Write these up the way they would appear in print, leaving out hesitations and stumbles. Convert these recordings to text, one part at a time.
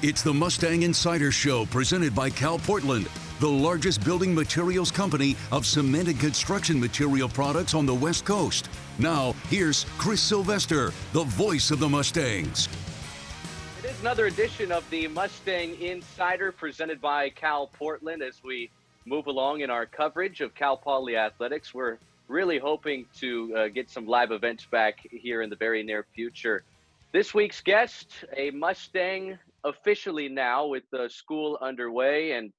It's the Mustang Insider Show presented by Cal Portland, the largest building materials company of cement and construction material products on the West Coast. Now, here's Chris Sylvester, the voice of the Mustangs. It is another edition of the Mustang Insider presented by Cal Portland. As we move along in our coverage of Cal Poly Athletics, we're really hoping to get some live events back here in the very near future. This week's guest, a Mustang officially now with the school underway, and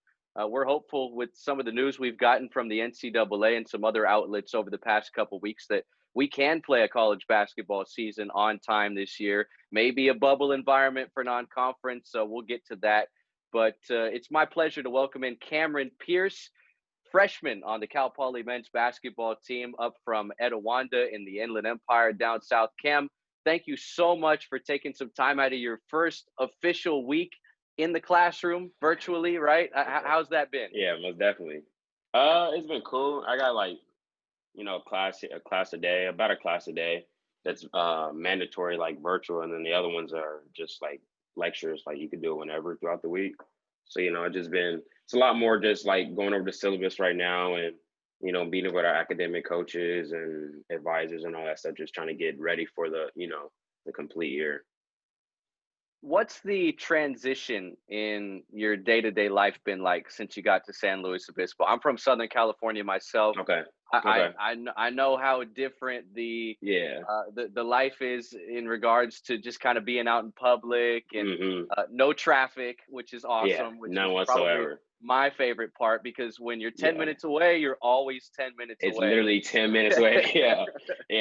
we're hopeful with some of the news we've gotten from the NCAA and some other outlets over the past couple weeks that we can play a college basketball season on time this year. Maybe a bubble environment for non-conference, so we'll get to that. But it's my pleasure to welcome in Camren Pierce, freshman on the Cal Poly men's basketball team up from Etiwanda in the Inland Empire down south. Cam, thank you so much for taking some time out of your first official week in the classroom virtually, right? How's that been? Yeah, most definitely. It's been cool. I got a class a day, about a class a day that's mandatory, like virtual, and then the other ones are just like lectures, like you could do it whenever throughout the week. So, it's a lot more just like going over the syllabus right now and, meeting with our academic coaches and advisors and all that stuff, just trying to get ready for the complete year. What's the transition in your day-to-day life been like since you got to San Luis Obispo? I'm from Southern California myself. Okay. I know how different the life is in regards to just kind of being out in public and no traffic, which is awesome. Yeah, none is whatsoever. My favorite part, because when you're 10 minutes away, you're always 10 minutes away. It's literally 10 minutes away. Yeah.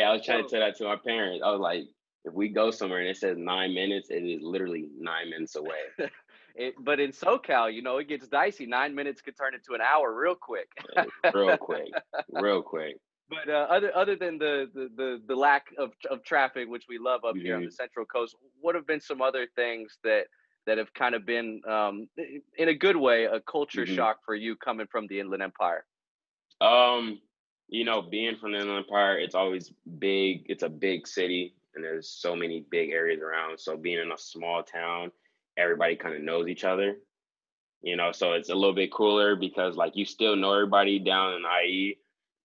I was trying to tell that to my parents. I was like, if we go somewhere and it says 9 minutes, it is literally 9 minutes away. But in SoCal, it gets dicey. 9 minutes could turn into an hour real quick. real quick. But other than the lack of traffic, which we love up here on the Central Coast, what have been some other things that have kind of been, in a good way, a culture shock for you coming from the Inland Empire? Being from the Inland Empire, it's always big. It's a big city, and there's so many big areas around. So being in a small town, everybody kind of knows each other, so it's a little bit cooler because like you still know everybody down in IE,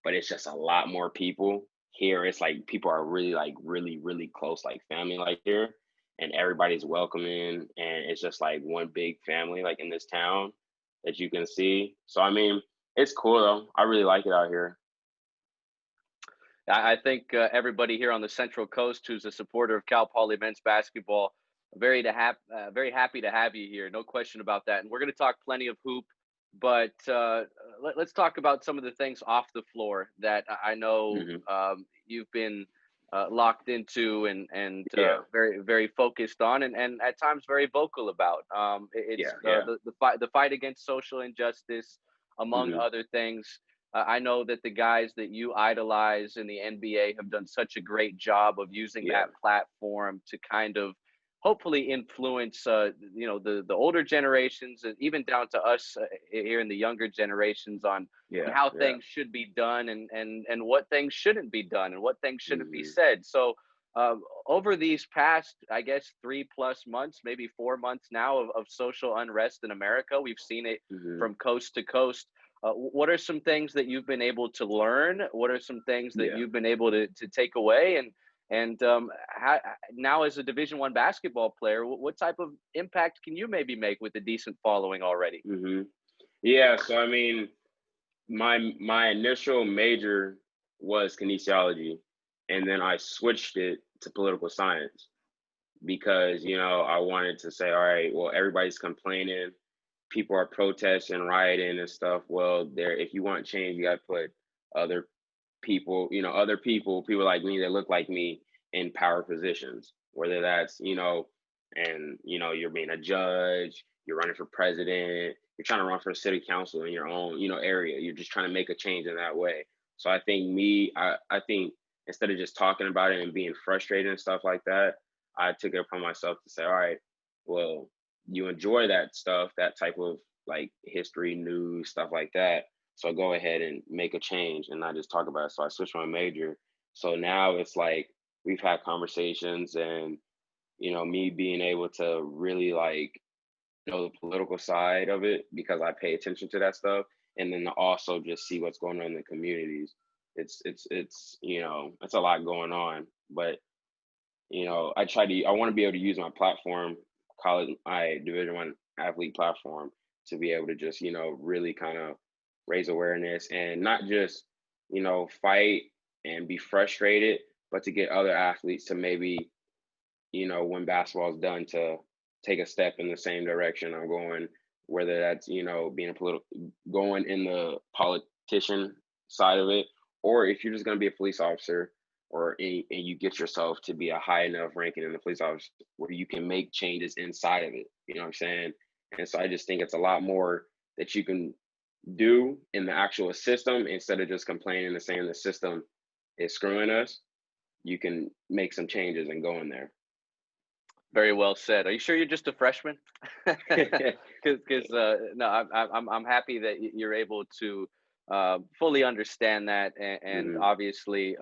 but it's just a lot more people. Here it's like people are really close, like family, like here, and everybody's welcoming, and it's just like one big family like in this town that you can see. So it's cool though. I really like it out here. I think everybody here on the Central Coast who's a supporter of Cal Poly men's basketball, very happy to have you here. No question about that. And we're going to talk plenty of hoop, but let's talk about some of the things off the floor that I know you've been locked into and very, very focused on and at times very vocal about. The fight against social injustice, among other things. I know that the guys that you idolize in the NBA have done such a great job of using that platform to kind of hopefully influence, the older generations and even down to us here in the younger generations on how things should be done and what things shouldn't be done and what things shouldn't be said. So over these past, I guess, 3+ months, maybe 4 months now of social unrest in America, we've seen it from coast to coast. What are some things that you've been able to learn? What are some things that you've been able to take away? And now as a Division I basketball player, what type of impact can you maybe make with a decent following already? Yeah, so my initial major was kinesiology, and then I switched it to political science because, I wanted to say, all right, well, everybody's complaining. People are protesting, rioting and stuff. Well, if you want change, you got to put other people like me that look like me in power positions, whether that's, you're being a judge, you're running for president, you're trying to run for city council in your own, area. You're just trying to make a change in that way. So I think I think instead of just talking about it and being frustrated and stuff like that, I took it upon myself to say, all right, well, you enjoy that stuff, that type of like history, news, stuff like that. So go ahead and make a change and not just talk about it. So I switched my major. So now it's like we've had conversations and, me being able to really like know the political side of it because I pay attention to that stuff, and then to also just see what's going on in the communities. It's it's a lot going on, but I want to be able to use my platform, college, my Division 1 athlete platform, to be able to just really kind of raise awareness and not just fight and be frustrated, but to get other athletes to maybe when basketball is done to take a step in the same direction I'm going, whether that's being a political, going in the politician side of it, or if you're just going to be a police officer, and you get yourself to be a high enough ranking in the police office where you can make changes inside of it. You know what I'm saying? And so I just think it's a lot more that you can do in the actual system instead of just complaining and saying the system is screwing us. You can make some changes and go in there. Very well said. Are you sure you're just a freshman? Because no, I'm happy that you're able to fully understand that, and Mhm. obviously,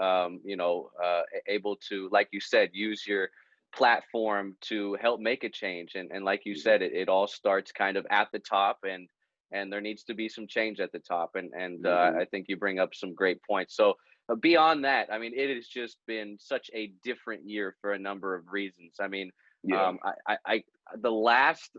able to, like you said, use your platform to help make a change. And like you Mhm. said, it all starts kind of at the top, and there needs to be some change at the top. And Mhm. I think you bring up some great points. So beyond that, I mean, it has just been such a different year for a number of reasons. I mean, Yeah. the last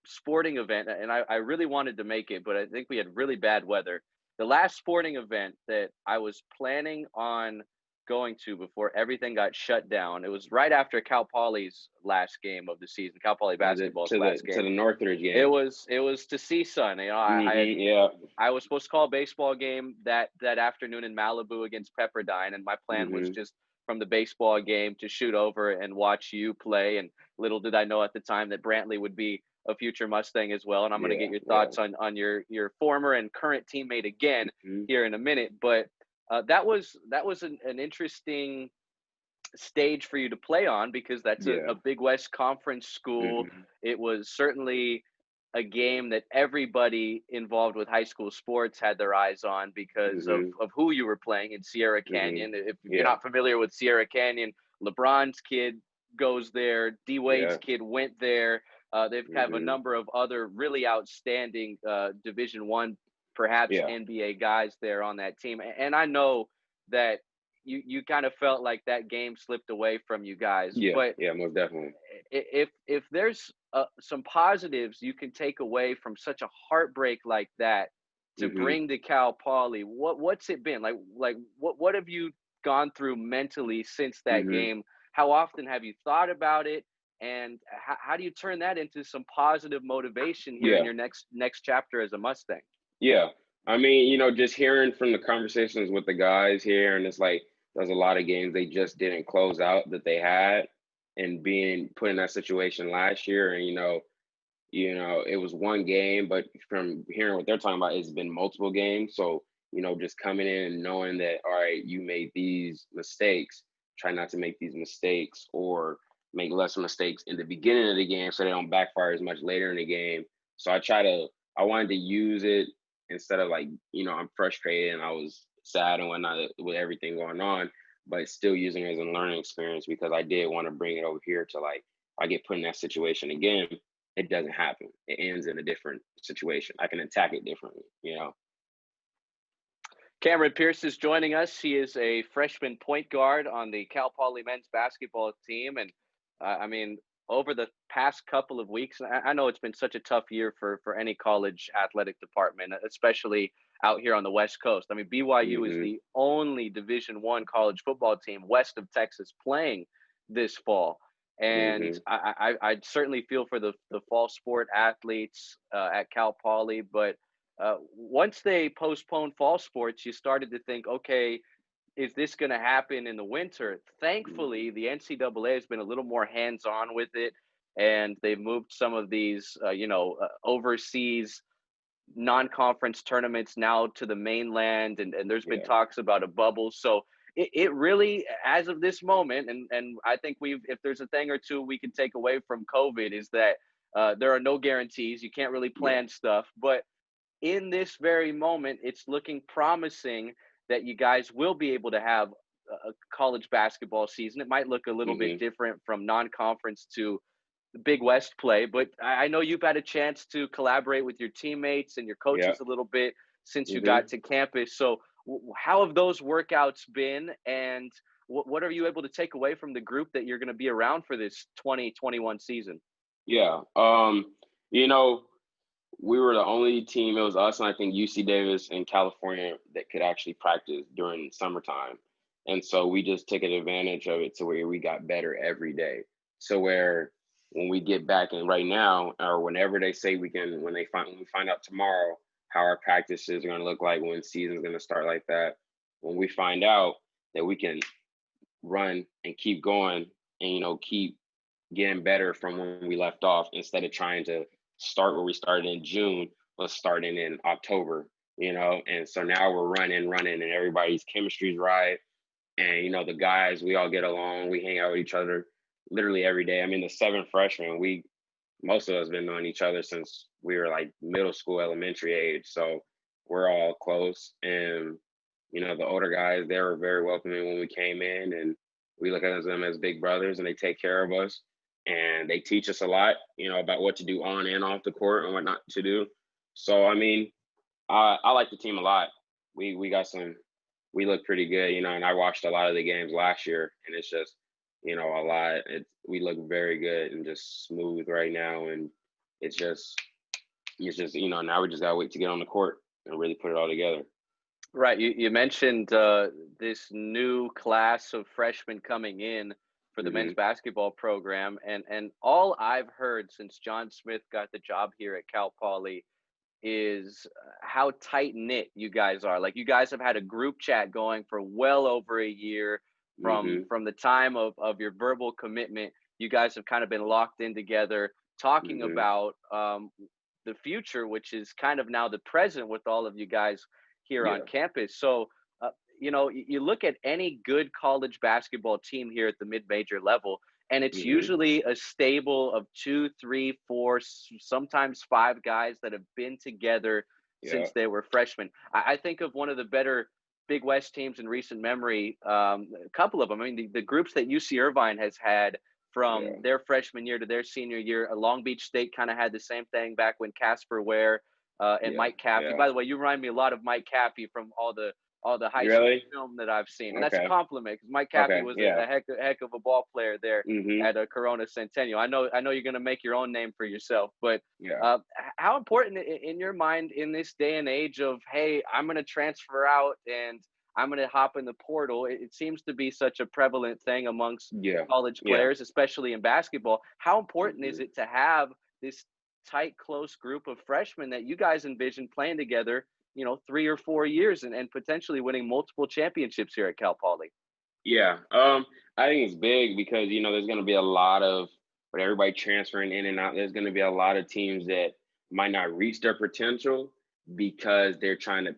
sporting event, and I really wanted to make it, but I think we had really bad weather. The last sporting event that I was planning on going to before everything got shut down, it was right after Cal Poly's last game of the season, Cal Poly Was it basketball's to last the game. Northridge It game? was it was to see sun. Yeah. I was supposed to call a baseball game that afternoon in Malibu against Pepperdine, and my plan was Mhm. just from the baseball game to shoot over and watch you play. And little did I know at the time that Brantley would be a future Mustang as well. And I'm going to get Yeah. your Yeah. thoughts on your former and current teammate again Mhm. here in a minute. But that was an interesting stage for you to play on, because that's a Yeah. Big West Conference school. Mhm. It was certainly a game that everybody involved with high school sports had their eyes on because Mhm. of who you were playing in Sierra Mhm. Canyon. If you're Yeah. not familiar with Sierra Canyon, LeBron's kid goes there, D Wade's Yeah. kid went there. They've have a Mhm. number of other really outstanding Division 1, perhaps Yeah. NBA guys there on that team. And I know that you kind of felt like that game slipped away from you guys. Yeah. But Yeah. Most definitely. if there's some positives you can take away from such a heartbreak like that to Mhm. bring to Cal Poly, what's it been like? What have you gone through mentally since that Mhm. game? How often have you thought about it? And how do you turn that into some positive motivation here in Yeah. your next chapter as a Mustang? Yeah. I mean, just hearing from the conversations with the guys here, and it's like there's a lot of games they just didn't close out that they had, and being put in that situation last year, and it was one game, but from hearing what they're talking about, it's been multiple games. So, just coming in and knowing that, all right, you made these mistakes, try not to make these mistakes or make less mistakes in the beginning of the game so they don't backfire as much later in the game. So I wanted to use it instead of like, I'm frustrated and I was sad and whatnot with everything going on, but still using it as a learning experience because I did want to bring it over here to like, if I get put in that situation again, it doesn't happen. It ends in a different situation. I can attack it differently. Camren Pierce is joining us. He is a freshman point guard on the Cal Poly men's basketball team. And I mean, over the past couple of weeks, I know it's been such a tough year for any college athletic department, especially out here on the West Coast. I mean, BYU is Hmm. the only Division 1 college football team west of Texas playing this fall. And Hmm. I certainly feel for the fall sport athletes at Cal Poly, but once they postponed fall sports, you started to think, okay, is this going to happen in the winter? Thankfully, the NCAA has been a little more hands-on with it, and they've moved some of these, overseas non-conference tournaments now to the mainland, and there's been Yeah. talks about a bubble. So it really, as of this moment, and I think if there's a thing or two we can take away from COVID, is that there are no guarantees. You can't really Yeah. plan stuff, but in this very moment, it's looking promising that you guys will be able to have a college basketball season. It might look a little bit Hmm. different from non-conference to Big West play, but I know you've had a chance to collaborate with your teammates and your Yeah. coaches a little bit since you Hmm. got to campus. So, how have those workouts been, and what are you able to take away from the group that you're going to be around for this 2021 season? Yeah. You know, we were the only team. It was us and I think UC Davis in California that could actually practice during summertime, and so we just took advantage of it to where we got better every day. So where when we get back and right now, or whenever they say we can, when we find out tomorrow how our practices are going to look like, when season's going to start like that, when we find out that we can run and keep going and keep getting better from when we left off, instead of trying to start where we started in June, let's starting in October, and so now we're running and everybody's chemistry's right. And the guys, we all get along, we hang out with each other literally every day. I mean, the seven freshmen, we most of us been knowing each other since we were like middle school, elementary age. So we're all close. And the older guys, they were very welcoming when we came in, and we look at them as big brothers, and they take care of us and they teach us a lot, about what to do on and off the court and what not to do. So I mean, I like the team a lot. We got some. We look pretty good, and I watched a lot of the games last year, and it's just, a lot. We look very good and just smooth right now, and it's just, now we just gotta wait to get on the court and really put it all together. Right. You mentioned this new class of freshmen coming in for the men's Hmm. basketball program, and all I've heard since John Smith got the job here at Cal Poly is how tight knit you guys are. Like, you guys have had a group chat going for well over a year Hmm. from the time of your verbal commitment. You guys have kind of been locked in together, talking Hmm. about the future, which is kind of now the present with all of you guys here on Yeah. campus. So, you look at any good college basketball team here at the mid-major level, and it's Hmm. usually a stable of two, three, four, sometimes five guys that have been together Yeah. since they were freshmen. I think of one of the better Big West teams in recent memory, a couple of them. I mean, the groups that UC Irvine has had from Yeah. their freshman year to their senior year. Long Beach State kind of had the same thing back when Casper Ware and Yeah. Mike Caffey. Yeah. By the way, you remind me a lot of Mike Caffey from all the high school Really? film that I've seen, and that's a Okay. compliment because Mike Caffey Okay. was Yeah. a heck of a ball player there Hmm. at a Corona Centennial. I know you're going to make your own name for yourself, but Yeah. how important in your mind in this day and age of, hey, I'm going to transfer out and I'm going to hop in the portal? It seems to be such a prevalent thing amongst Yeah. college Yeah. players, especially in basketball. How important is Hmm. it to have this tight, close group of freshmen that you guys envision playing together, 3 or 4 years and potentially winning multiple championships here at Cal Poly? Yeah, I think it's big because there's going to be a lot of, with everybody transferring in and out. There's going to be a lot of teams that might not reach their potential because they're trying to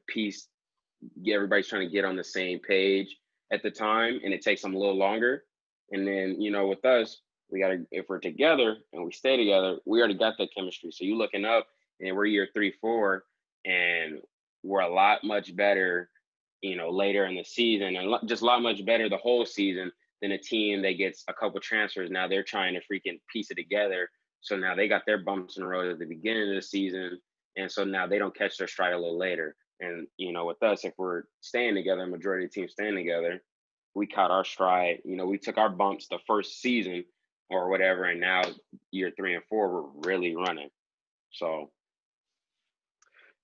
everybody's trying to get on the same page at the time, and it takes them a little longer. And then with us, we got to, if we're together and we stay together, we already got that chemistry. So you looking up, and we're year 3, 4, and we're a lot much better later in the season, and just a lot much better the whole season than a team that gets a couple transfers. Now they're trying to freaking piece it together. So now they got their bumps in the road at the beginning of the season. And so now they don't catch their stride a little later. And, with us, if we're staying together, majority of the team staying together, we caught our stride. We took our bumps the first season or whatever. And now year 3 and 4, we're really running. So,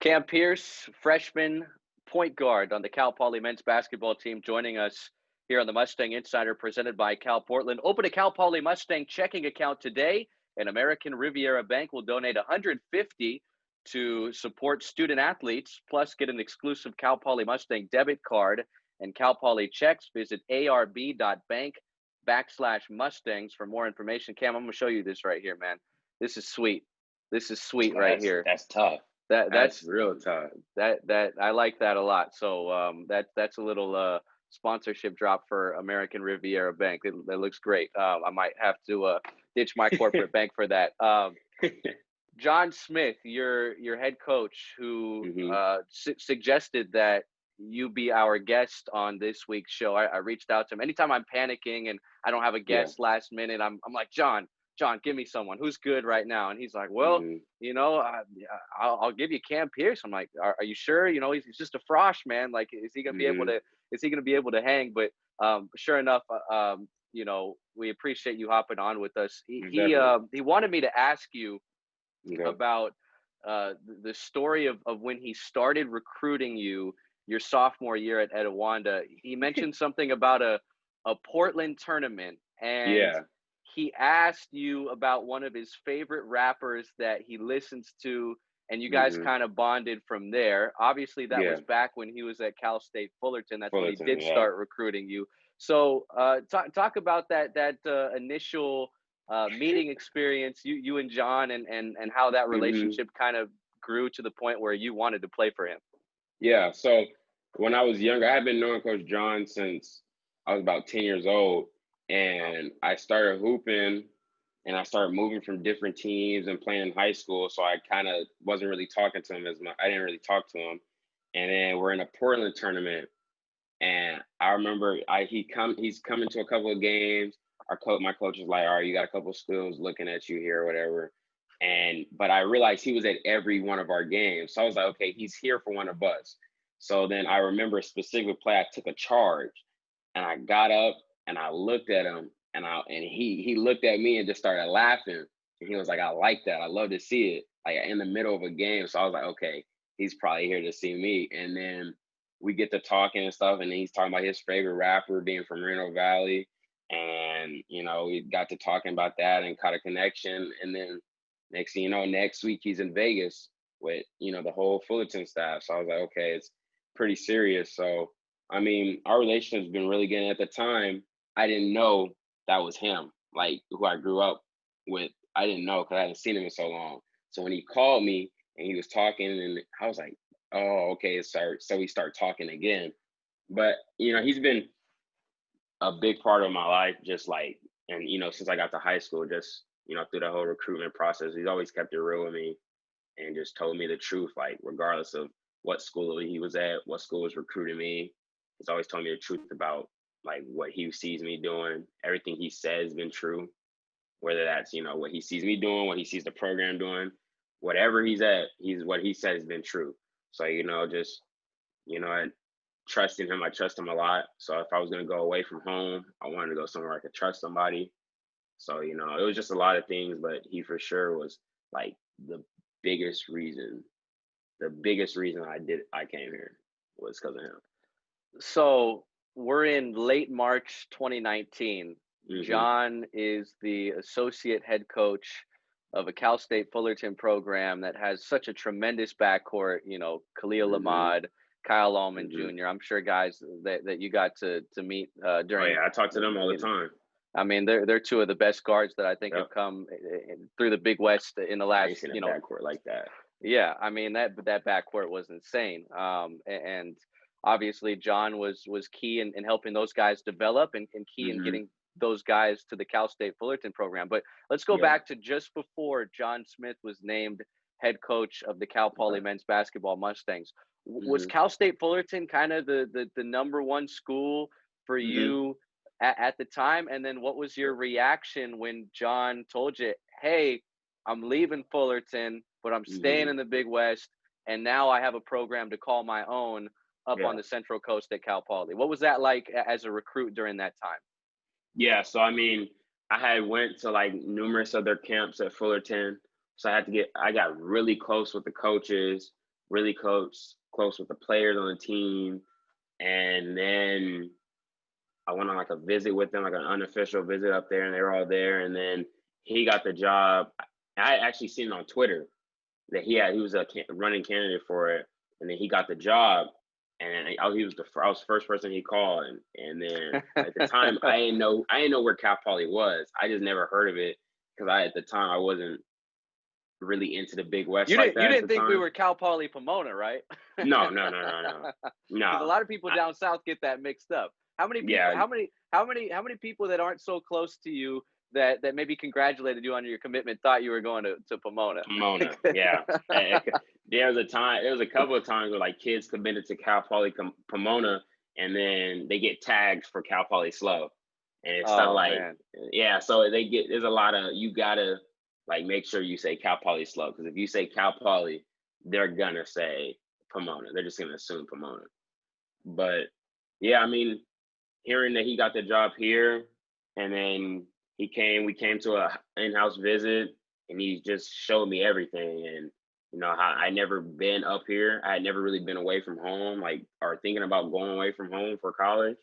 Cam Pierce, freshman point guard on the Cal Poly men's basketball team, joining us here on the Mustang Insider, presented by Cal Portland. Open a Cal Poly Mustang checking account today, and American Riviera Bank will donate $150 to support student athletes. Plus, get an exclusive Cal Poly Mustang debit card and Cal Poly checks. Visit arb.bank/Mustangs for more information. Cam, I'm going to show you this right here, man. This is sweet. This is sweet right here. that's tough. That's That's real tough. that I like that a lot. So that's a little sponsorship drop for American Riviera Bank. That looks great. I might have to ditch my corporate bank for that. John Smith, your head coach, who Hmm. suggested that you be our guest on this week's show. I reached out to him. Anytime I'm panicking and I don't have a Yeah. guest last minute, I'm like, John, John, give me someone who's good right now. And he's like, well, Mm-hmm. I'll give you Cam Pierce. I'm like, are you sure? He's just a frosh, man. Like, is he gonna be able Mm-hmm. to hang? But sure enough, we appreciate you hopping on with us. Definitely. He wanted me to ask you Okay. about the story of when he started recruiting you your sophomore year at Etiwanda. He mentioned something about a Portland tournament, and Yeah. he asked you about one of his favorite rappers that he listens to, and you guys Mm-hmm. kind of bonded from there. Obviously, that Yeah. was back when he was at Cal State Fullerton. That's when he Fullerton. did Yeah. start recruiting you. So talk about that initial meeting experience, you and John, and how that Mm-hmm. relationship kind of grew to the point where you wanted to play for him. Yeah. So when I was younger, I had been knowing Coach John since I was about 10 years old, and I started hooping. And I started moving from different teams and playing in high school. So I kind of wasn't really talking to him as much. I didn't really talk to him. And then we're in a Portland tournament. And I remember he's coming to a couple of games. My coach was like, all right, you got a couple of schools looking at you here or whatever. But I realized he was at every one of our games. So I was like, okay, he's here for one of us. So then I remember a specific play. I took a charge and I got up and I looked at him and he looked at me and just started laughing. And he was like, I like that. I love to see it. Like in the middle of a game. So I was like, okay, he's probably here to see me. And then we get to talking and stuff, and then he's talking about his favorite rapper being from Reno Valley. And we got to talking about that and caught a connection. And then next thing you know, next week he's in Vegas with the whole Fullerton staff. So I was like, okay, it's pretty serious. So I mean, our relationship's been really good. At the time, I didn't know that was him, like who I grew up with. I didn't know because I hadn't seen him in so long. So when he called me and he was talking, and I was like, oh, okay, so we start talking again. But he's been a big part of my life, just like, and since I got to high school, just through the whole recruitment process, he's always kept it real with me and just told me the truth, like regardless of what school he was at, what school was recruiting me. He's always told me the truth about like what he sees me doing. Everything he says has been true, whether that's what he sees me doing, what he sees the program doing, whatever he's at, what he said has been true. So just I trust in him. I trust him a lot. So if I was gonna go away from home, I wanted to go somewhere I could trust somebody. So it was just a lot of things, but he for sure was like the biggest reason. The biggest reason I came here was because of him. So we're in late March 2019. Mm-hmm. John is the associate head coach of a Cal State Fullerton program that has such a tremendous backcourt. Khalil Mm-hmm. Ahmad, Kyle Allman Mm-hmm. Jr. I'm sure guys that you got to meet during. Oh yeah, I talk to them all the time. I mean, they're two of the best guards that I think have come through the Big West in the last. I ain't seen a backcourt like that. Yeah, I mean that backcourt was insane. And obviously John was key in helping those guys develop and key in getting those guys to the Cal State Fullerton program. But let's go back to just before John Smith was named head coach of the Cal Poly men's basketball Mustangs. Was Cal State Fullerton kind of the number one school for you at the time? And then what was your reaction when John told you, hey, I'm leaving Fullerton, but I'm staying in the Big West, and now I have a program to call my own up on the Central Coast at Cal Poly? What was that like as a recruit during that time? Yeah, so I mean, I had went to like numerous other camps at Fullerton, so I got really close with the coaches, really close with the players on the team, and then I went on like a visit with them, like an unofficial visit up there, and they were all there. And then he got the job. I actually seen it on Twitter that he was a running candidate for it, and then he got the job. And I was the first person he called, and then at the time I didn't know where Cal Poly was. I just never heard of it because at the time I wasn't really into the Big West. You didn't think we were were Cal Poly Pomona, right? No. Because a lot of people down south get that mixed up. How many people? Yeah. How many people that aren't so close to you that maybe congratulated you on your commitment thought you were going to Pomona? Pomona, yeah. There was a couple of times where like kids committed to Cal Poly Pomona, and then they get tagged for Cal Poly Slow, And it's not Oh like, man. yeah, so there's a lot of, you gotta like make sure you say Cal Poly slow, because if you say Cal Poly, they're gonna say Pomona. They're just gonna assume Pomona. But yeah, I mean, hearing that he got the job here, and then we came to a in-house visit, and he just showed me everything. And how I never been up here. I had never really been away from home, like, or thinking about going away from home for college,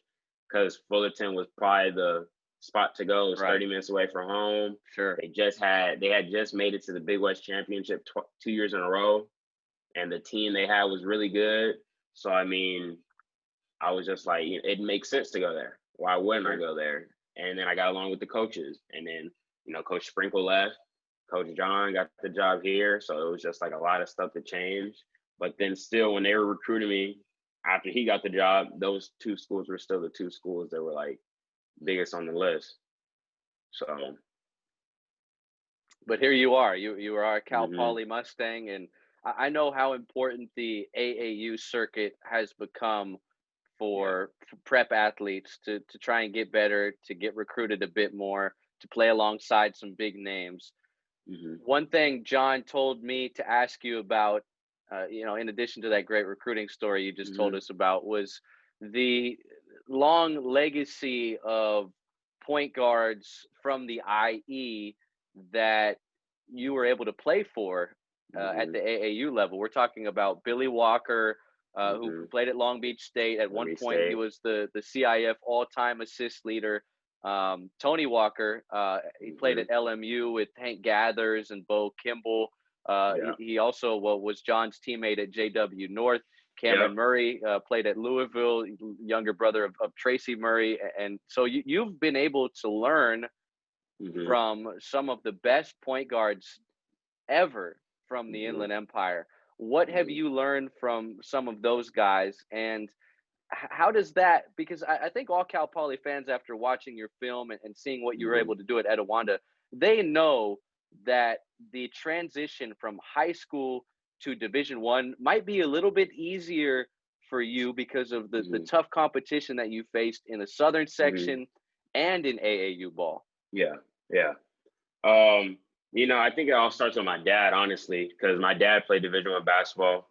because Fullerton was probably the spot to go. It was Right. 30 minutes away from home. Sure. They had just made it to the Big West Championship 2 years in a row, and the team they had was really good. So I mean, I was just like, it makes sense to go there. Why wouldn't I Sure. go there? And then I got along with the coaches. And then, Coach Sprinkle left. Coach John got the job here. So it was just like a lot of stuff to change. But then still, when they were recruiting me after he got the job, those two schools were still the two schools that were like biggest on the list. So, But here you are. You are a Cal hmm Poly Mustang, and I know how important the AAU circuit has become yeah. for prep athletes to try and get better, to get recruited a bit more, to play alongside some big names. hmm One thing John told me to ask you about, in addition to that great recruiting story you just told hmm us about, was the long legacy of point guards from the IE that you were able to play for at hmm the AAU level. We're talking about Billy Walker, who hmm played at Long Beach State. At Let one me point, he stay. was the CIF all-time assist leader. Tony Walker, he played hmm at LMU with Hank Gathers and Bo Kimball. Yeah. He also was John's teammate at JW North. Yep. Cameron Murray played at Louisville, younger brother of Tracy Murray. And so you've been able to learn hmm from some of the best point guards ever from the hmm Inland Empire. What have hmm you learned from some of those guys? And how does that, because I think all Cal Poly fans, after watching your film and seeing what you were hmm able to do at Etowanda, they know that the transition from high school to Division 1 might be a little bit easier for you because of the hmm tough competition that you faced in the Southern hmm section and in AAU ball. Yeah. Yeah. Um, I think it all starts with my dad, honestly, because my dad played Division 1 basketball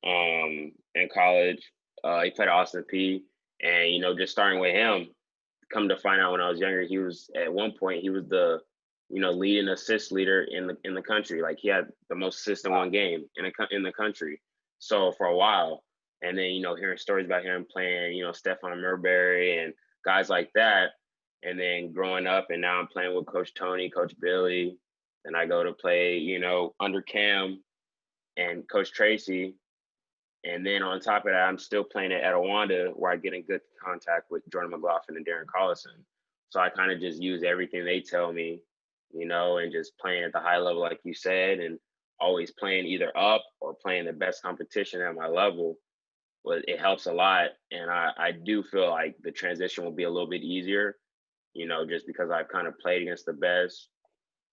in college. He played Austin P, and just starting with him, come to find out when I was younger, he was at one point he was the leading assist leader in the country. Like, he had the most assists in Wow. one game in the country. So for a while, and then hearing stories about him playing Stephon Marbury and guys like that, and then growing up, and now I'm playing with Coach Tony, Coach Billy, and I go to play under Cam and Coach Tracy. And then on top of that, I'm still playing at Etowanda, where I get in good contact with Jordan McLaughlin and Darren Collison. So I kind of just use everything they tell me, and just playing at the high level, like you said, and always playing either up or playing the best competition at my level. But it helps a lot. And I do feel like the transition will be a little bit easier, just because I've kind of played against the best.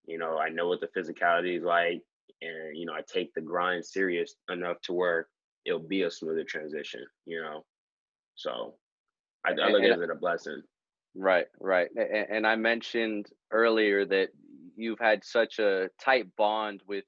I know what the physicality is like, and I take the grind serious enough to where it'll be a smoother transition. So I look And at it as a blessing. right, right. And I mentioned earlier that you've had such a tight bond with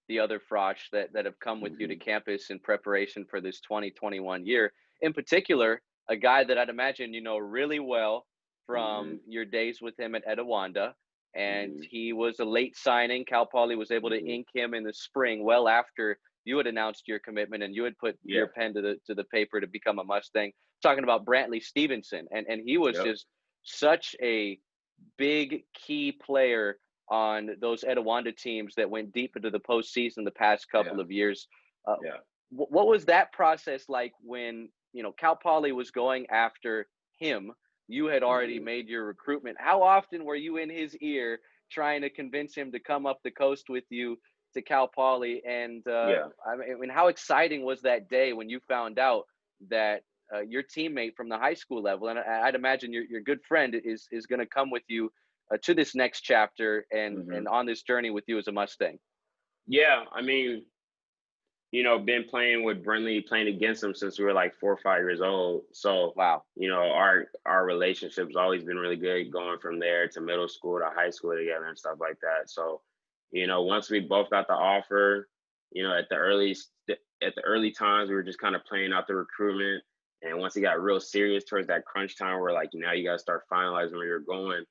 the other Frosh that have come with you to hmm campus in preparation for this 2021 year. In particular, a guy that I'd imagine you know really well hmm from your days with him at Etowanda. And hmm he was a late signing. Cal Poly was able to hmm ink him in the spring, well after you had announced your commitment and you had put your Yeah. pen to the paper to become a Mustang. Talking about Brantley Stevenson, and he was Yep. just such a big key player on those Etowanda teams that went deep into the postseason the past Yeah. couple of years. Uh, Yeah. what was that process like when Cal Poly was going after him? You had already hmm made your recruitment. How often were you in his ear trying to convince him to come up the coast with you to Cal Poly? And Yeah. I mean, how exciting was that day when you found out that your teammate from the high school level, and I'd imagine your good friend is going to come with you to this next chapter and hmm on this journey with you as a Mustang. Yeah. I mean, been playing with Brantley, playing against him since we were like 4 or 5 years old. So, Wow. our relationship's always been really good, going from there to middle school to high school together and stuff like that. So, once we both got the offer, at the early times, we were just kind of playing out the recruitment. And once it got real serious towards that crunch time, where like now you got to start finalizing where you're going,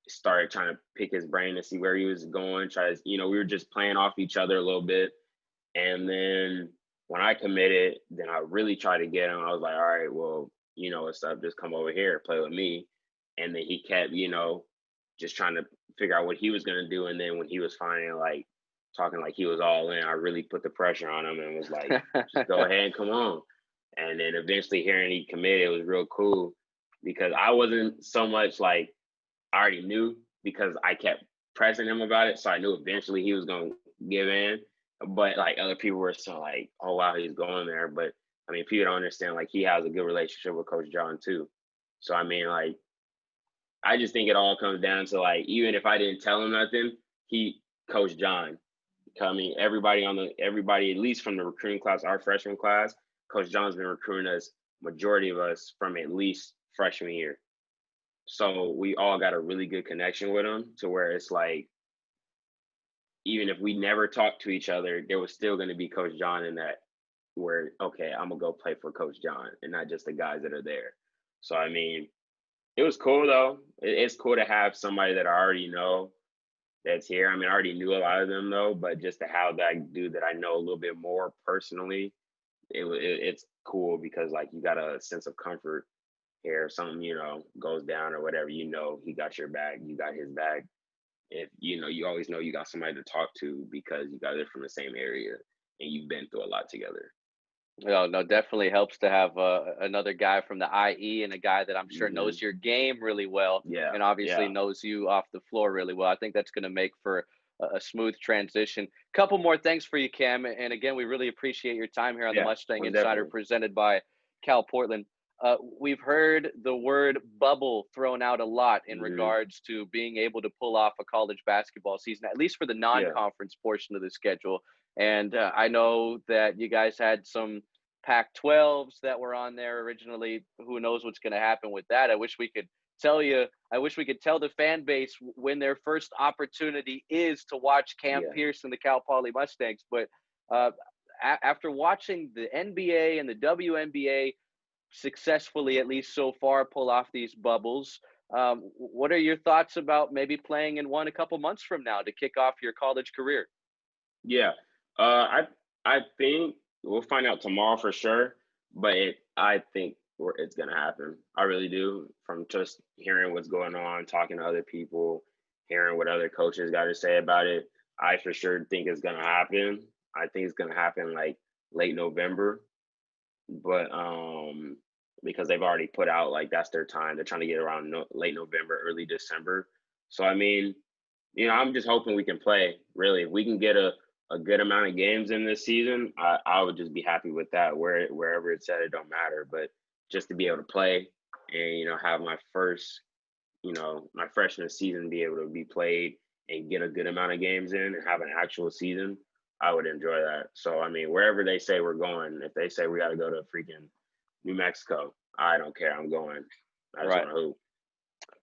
started trying to pick his brain to see where he was going. We were just playing off each other a little bit. And then when I committed, then I really tried to get him. I was like, all right, well, what's up? Just come over here, play with me. And then he kept, just trying to figure out what he was going to do. And then when he was finally like talking like he was all in, I really put the pressure on him and was like, just go ahead and come on. And then eventually hearing he committed, it was real cool because I wasn't so much like, I already knew because I kept pressing him about it. So I knew eventually he was going to give in. But like other people were so like, oh wow, he's going there. But I mean, people don't understand like he has a good relationship with Coach John too. So I mean, like, I just think it all comes down to like, even if I didn't tell him nothing, Coach John. I mean, everybody at least from the recruiting class, our freshman class, Coach John's been recruiting us, majority of us from at least freshman year. So we all got a really good connection with him to where it's like, even if we never talked to each other, there was still going to be Coach John in that where, okay, I'm going to go play for Coach John and not just the guys that are there. So, I mean, it was cool though. It's cool to have somebody that I already know that's here. I mean, I already knew a lot of them though, but just to have that dude that I know a little bit more personally, it's cool because like you got a sense of comfort here. If something, goes down or whatever, he got your back, you got his back. If you always know you got somebody to talk to because you guys are from the same area and you've been through a lot together. No, definitely helps to have another guy from the IE and a guy that I'm sure Hmm. knows your game really well, Yeah, and obviously yeah. knows you off the floor really well. I think that's going to make for a smooth transition. Couple more things for you, Cam, and again, we really appreciate your time here on the Yeah, Mustang most Insider, definitely. presented by Cal Portland. We've heard the word bubble thrown out a lot in Hmm. regards to being able to pull off a college basketball season, at least for the Yeah, non-conference portion of the schedule. And I know that you guys had some Pac-12s that were on there originally. Who knows what's going to happen with that? I wish we could tell you. I wish we could tell the fan base when their first opportunity is to watch Cam yeah, Pierce and the Cal Poly Mustangs. But uh, after watching the NBA and the WNBA successfully, at least so far, pull off these bubbles, what are your thoughts about maybe playing in one a couple months from now to kick off your college career? yeah. I think we'll find out tomorrow for sure, but I think it's gonna happen. I really do. From just hearing what's going on, talking to other people, hearing what other coaches got to say about it, I for sure think it's gonna happen. I think it's gonna happen like late November, but because they've already put out like that's their time. They're trying to get around late November, early December. So I mean, I'm just hoping we can play. Really, if we can get a good amount of games in this season, I would just be happy with that. Wherever it's at, it don't matter. But just to be able to play and have my first, my freshman season be able to be played and get a good amount of games in and have an actual season, I would enjoy that. So I mean, wherever they say we're going, if they say we got to go to freaking New Mexico, I don't care. I'm going. I just Right. want to hoop.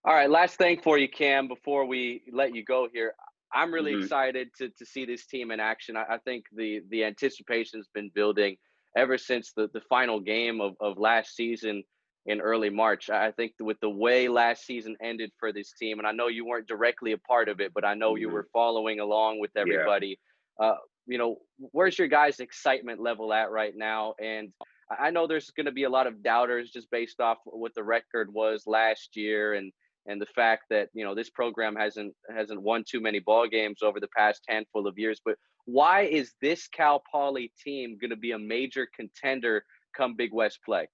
All right, last thing for you, Cam, before we let you go here. I'm really Hmm. excited to see this team in action. I think the anticipation's been building ever since the final game of last season in early March. I think with the way last season ended for this team, and I know you weren't directly a part of it, but I know you Hmm. were following along with Yeah. everybody. Uh, where's your guys' excitement level at right now? And I know there's going to be a lot of doubters just based off what the record was last year and the fact that this program hasn't won too many ball games over the past handful of years. But why is this Cal Poly team going to be a major contender come Big West play?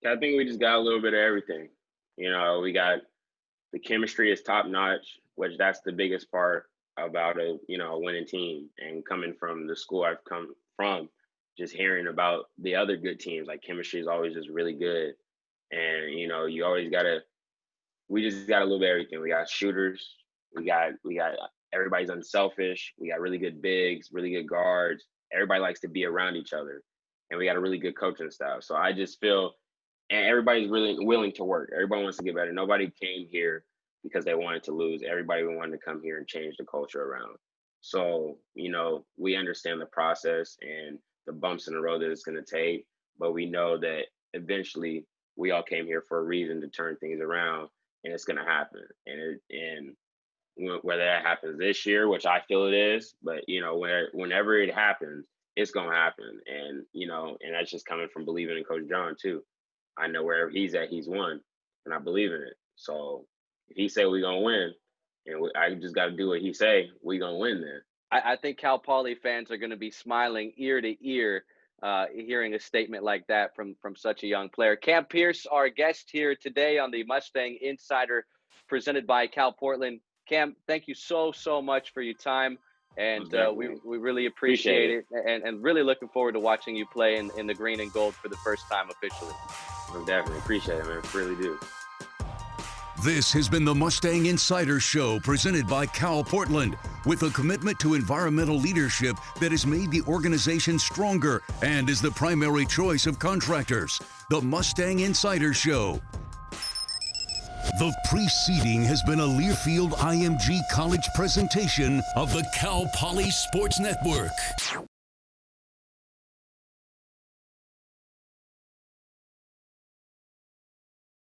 I think we just got a little bit of everything. We got the chemistry is top notch, which that's the biggest part about a winning team. And coming from the school I've come from, just hearing about the other good teams, like chemistry is always just really good. And you always gotta. We just got a little bit of everything. We got shooters. We got everybody's unselfish. We got really good bigs, really good guards. everybody likes to be around each other, and we got a really good coaching staff. So I just feel, and everybody's really willing to work. Everybody wants to get better. Nobody came here because they wanted to lose. Everybody wanted to come here and change the culture around. So, you know, we understand the process and the bumps in the road that it's going to take, but we know that eventually we all came here for a reason to turn things around, and it's going to happen. And whether that happens this year, which I feel it is, but you know, whenever it happens, it's going to happen. And, you know, and that's just coming from believing in Coach John too. I know wherever he's at, he's won, and I believe in it. So if he say we're going to win, and I just got to do what he say, we're going to win then. I think Cal Poly fans are going to be smiling ear to ear hearing a statement like that from such a young player. Cam Pierce, our guest here today on the Mustang Insider presented by Cal Portland. Cam, thank you so much for your time, and we really appreciate it. And really looking forward to watching you play in the green and gold for the first time officially. I definitely appreciate it, man. I really do. This has been the Mustang Insider Show presented by Cal Portland, with a commitment to environmental leadership that has made the organization stronger and is the primary choice of contractors. The Mustang Insider Show. The preceding has been a Learfield IMG College presentation of the Cal Poly Sports Network.